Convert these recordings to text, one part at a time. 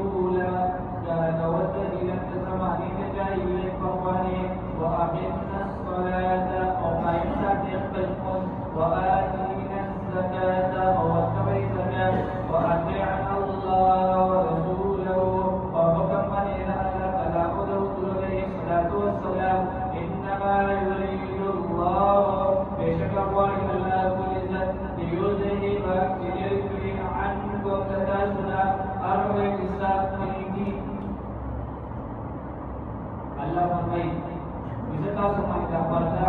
الأولى كان والذين تسمعني تجاهلين فواني وأقمنا الصلاة وقيمنا تقبلكم وآتينا الزكاة واتبع الزكاة وأطيعنا الله ورسوله وحكم من إلى الله فلا أدوت عليه الصلاة والسلام إنما يريد الله بشكر الله كل ذات ليذهب الكفر عنكم تداسنا أربع Allah firman wisata semua kita baca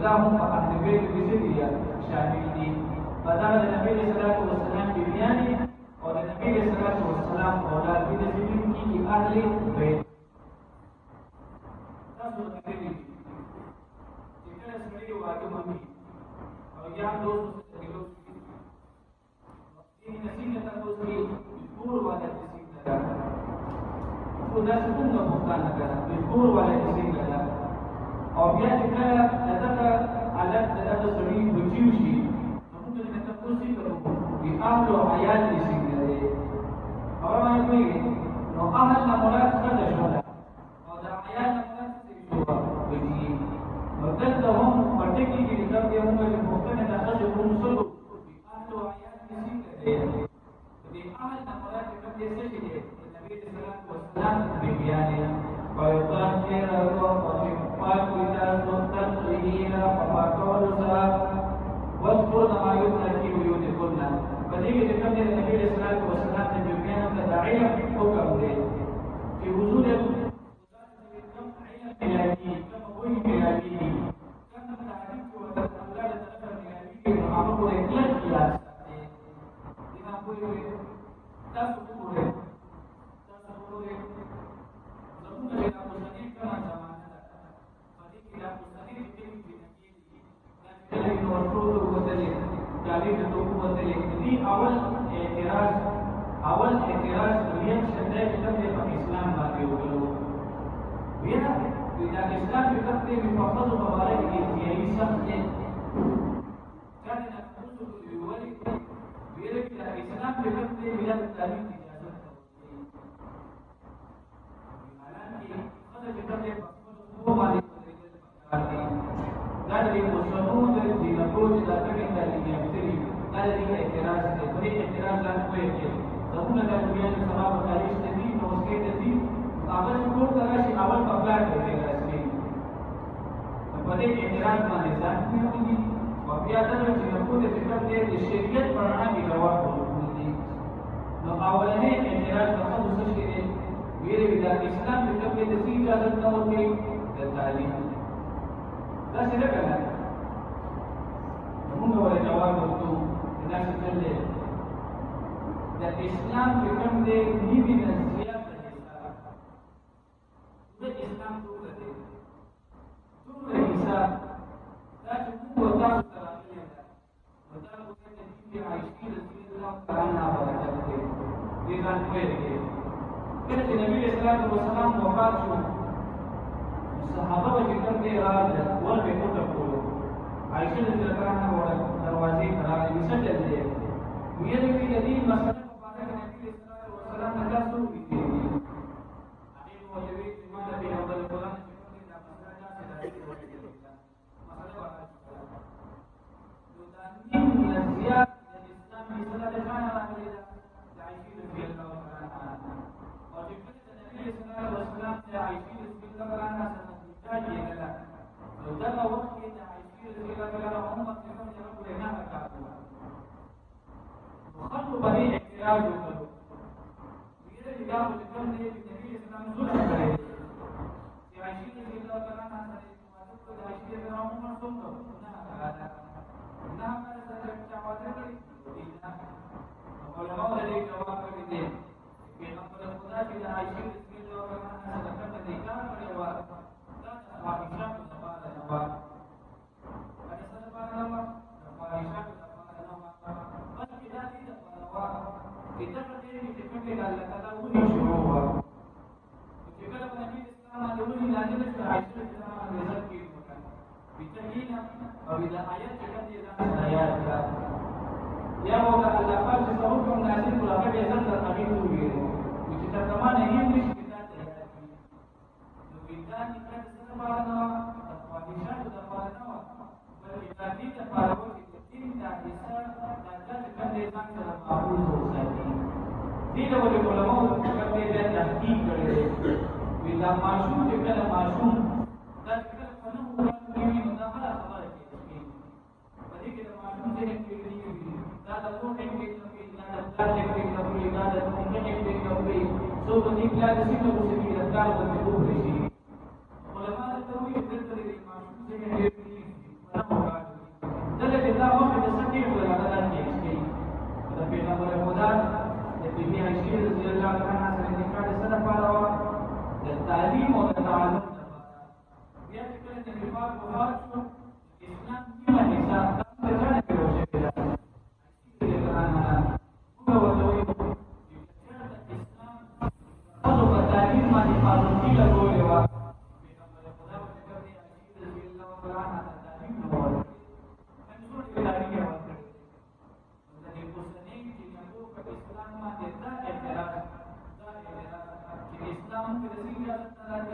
دا هم په اهل بیت کې څه دي شامل دي فدا د نبی صلی الله علیه وسلم بیبیانې او د نبی صلی الله علیه وسلم اولاد دي د دې کې اهل بیت تاسو ته دې چې کله سړي واقع مې او یا دوست دې نسینه تاسو کې ټول واده نسینه او دا څنګه مختانه کړه ټول واده نسینه او بیا چې کله دغه حالت دغه سړي بچیو شي موږ دې تاسو کوو چې اهل او عیال دې څنګه دي او باندې نو اهل نه مراد څه ده او د عیال نه مراد څه دي ودلته هم پټه کې چې دا به موږ چې مختنه د خاصه کوم سلو اهل او عیال دې څنګه دي دې اهل نه مراد چې کوم څه دي نبی صلی الله علیه وسلم بیانې ويطهركم وتحفظ إذا تطهيرا فقول سلام واذكرن ما يتلى في بيوتكن فذلك تكمل النبي صلى الله عليه وسلم تبين تداعيا حكم ذلك في وجود كم عين ميلادي كم ابوي ميلادي كم تعريف وتتولد تنفر ميلادي وعمر إطلاق قياس لما ابوي تاسو اول اعتراض دنیا شته چې په اسلام باندې وکړو بیا د اسلام په کتاب کې په خاصو مبارک کې یې سخت دي کله نه تاسو د ویلي ویل چې د اسلام په کتاب کې بیا د تعلیم اجازه حالانکه خدای په کتاب کې په باندې دا د مسلمانانو د دینونو د دغه تعلیم یافتري دا د اعتراض دی په اعتراض لاندې کوي زمونه د دنیا د سبب تاریخ ته دي نو څه ته دي هغه ټول تراشي اول په پلان کې راځي په دې اعتراض باندې ځان کیږي او بیا دا چې موږ د فکر د شریعت پر اړه کې جواب ورکړي نو اولنې اعتراض د خپل څه شي دی ویری د اسلام په کتاب کې د سې اجازه نه ورکړي د تعلیم دا څه ده کنه موږ ولې جواب ورکړو دا څه دی د اسلام په کوم دی نیوی نظریات د اسلام ټول دی ټول حساب دا چې موږ تاسو ته راغلي ده دا په دې کې عائشہ رضی الله تعالی عنها برکت دی دې ځان کوي کله چې نبی اسلام وسلام وفات شو صحابه چې کوم دی راځي ور به کوته کولو عائشہ رضی الله تعالی عنها دروازې راغلي مسجد دی ویل کې دې مسله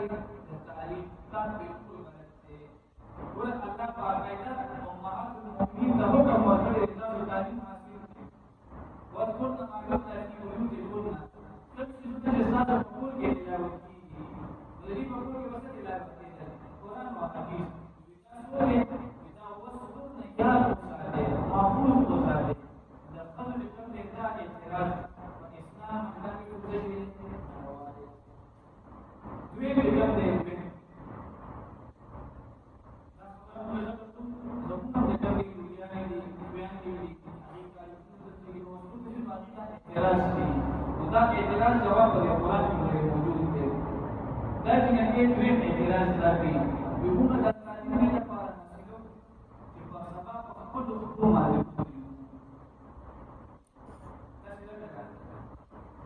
تعلیم کا بالکل غلط ہے اور اللہ باقاعدہ امہات المؤمنین کا حکم ورکړی دی تاسو تعلیم حاصل کړئ واذكرن ما يتلى في بيوتكن سب چیزونه چې تاسو په کور کې تلاوت کیږي د دې په کور کې وسه تلاوت کیږي قرآن او حدیث تاسو یې دا وسونه یاد وساتئ محفوظ وساتئ د خپل کوم دا اعتراض اسلام الله کې وځي دوی به کوم دی دا اعتراض جواب دی قرآن کې موجود دی دا چې کې دوی اعتراض راځي یوه د تعلیم لپاره مسلو چې په سبب خپل حکومت باندې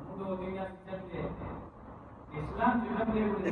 موږ د دنیا څخه اسلام چې موږ یې ورته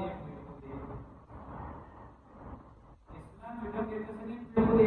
نه اسلام چې موږ یې تسلیم کړو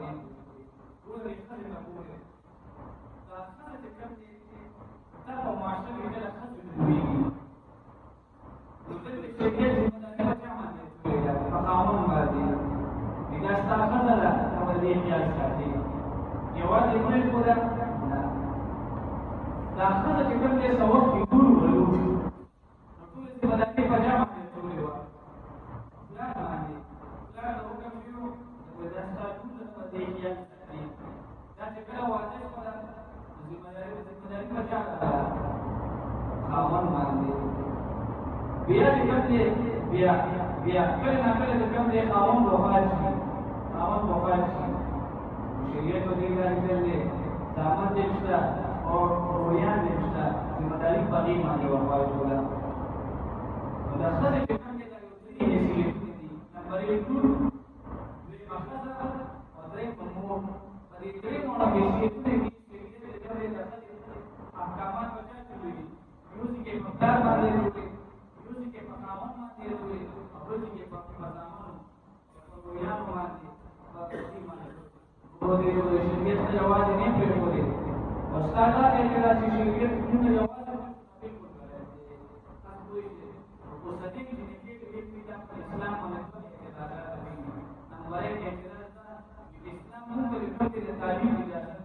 نه ټول رښتیا نه کوي دا څنګه چې کوم دا په معاشره کې د خاصو جوړیږي د دې شریعت ذمہ داری چا باندې جوړیږي په قانون باندې دا ستاسو خزانه او دې خیال ساتي یوازې موږ کوله دا خزانه چې کوم دې سوق کې ټول ولو ټول ذمہ داری په چا باندې جوړیږي دا باندې دا د حکم یو د دا ستاسو په دې خیال ساتي دا چې کله واده کوله ذمہ داری په چا خاون باندې بیا چې کوم دې بیا کله نه کله چې کوم دې خاون وفات شي شریعت دې راځي دې دامن دې شته او وریان دې شته ذمہ داری په دې باندې ورکوي ولا دا څه چې کوم دې دې نسلې دي نمبر 1 دې مخزه او درې په مو په دې درې مو نه کې احکامات بچا چلوي یوزي کې مقدار باندې وروي یوزي کې مقامات باندې وروي او یوزي کې په مقامات او یان باندې باندې باندې ورته یو شریعت ته جواز نه پېښوري او ستاسو ته چې شریعت ته جواز بالکل غلط دی تاسو یې او صدیق دې کې د اسلام باندې اعتراضات دي نمبر 1 اعتراض دا اسلام موږ ته د تعلیم اجازه نه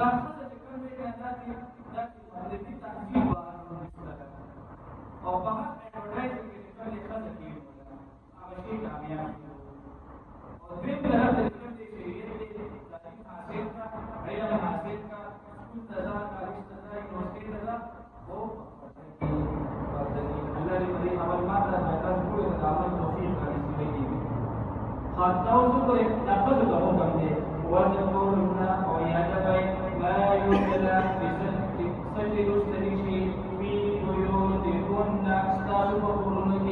دا څه چې کوم دې اندازې دا چې دې تحقیق او په هغه اډورټایزینګ کې کوم دې څه کیږي هغه شی کامیاب او دې په هغه چې کوم دې شریعت دې تعلیم حاصل کا علم حاصل کا سکول سزا کالج سزا یونیورسيټي سزا او الله دې عمل ماته دا ټول د عمل توفیق راکړي دي خاطاو څه دغه د حکم دې وذكرنا ويدبي ما يتلى بسجل السريش في بيوتكن استغفر قرنك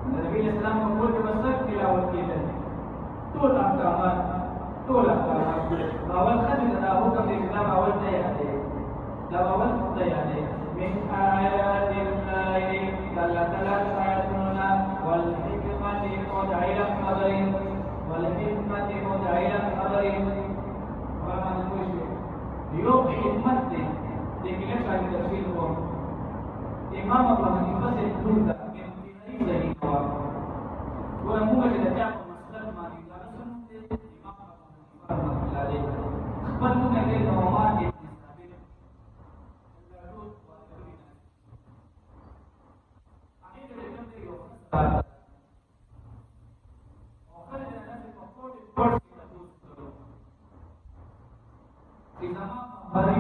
النبي الإسلام يقول بسك تلاوة كده طول أحكامات أول خمس حكم الإسلام أول تيادي أول تيادي من آيات الله دلت آياتنا والحكمة قد علم خبرين والحكمة مدعية خبرين وما نقول يوم حكمة دي كلا شاهد تفسير هو إمام أبو حنيفة سيكون ده من تنين ذهي نواب ولموجة لجاء مسلم ما نيجا رسم دي إمام أبو حنيفة عليه أخبرتم يدي نومان ابن سابق الجارود والجارود أخير لجمد يوم Bari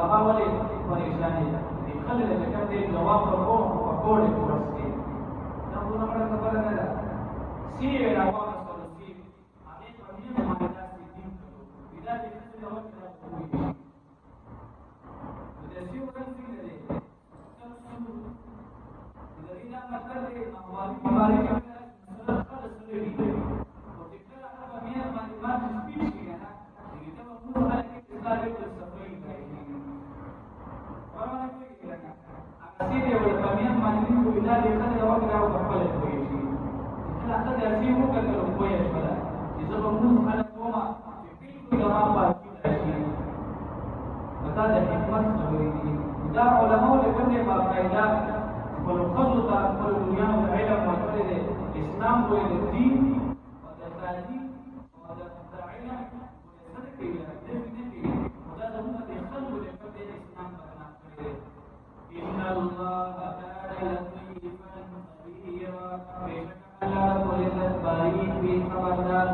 بابا ولې پریشانې دي خلک چې کوم دې جواب ورکوم په کوډ کې ورسې دا موږ نه خبره نه ده سی راوړل سره سی هغه په دې باندې تاسو دې کړو دا دې څه جواب راوړي د دې یو څه دې دې دا مطلب دې مالي چې سره سره دې او دې کله هغه مې باندې باندې سپیچ کړه دې ته موږ هغه کې دا دې څه کوي ورونه کوي لکه هغه دې ول په مې باندې کوي دا دې څه جواب راوړي په خپل کوي کله هغه دې اسی وو کړو کوی شو چې زه به موږ خلک کومه چې بالکل جواب باندې شي دا د حکمت خبرې دي دا علماء له کومه باقاعده والخلط أكبر الدنيا والعلم والعلم الإسلام والدين والتعليم والعلم والصدق والنبي وده هم يخلوا لفرد الإسلام إن الله كان لطيفا خبيرا الله ولد بارين في خبردار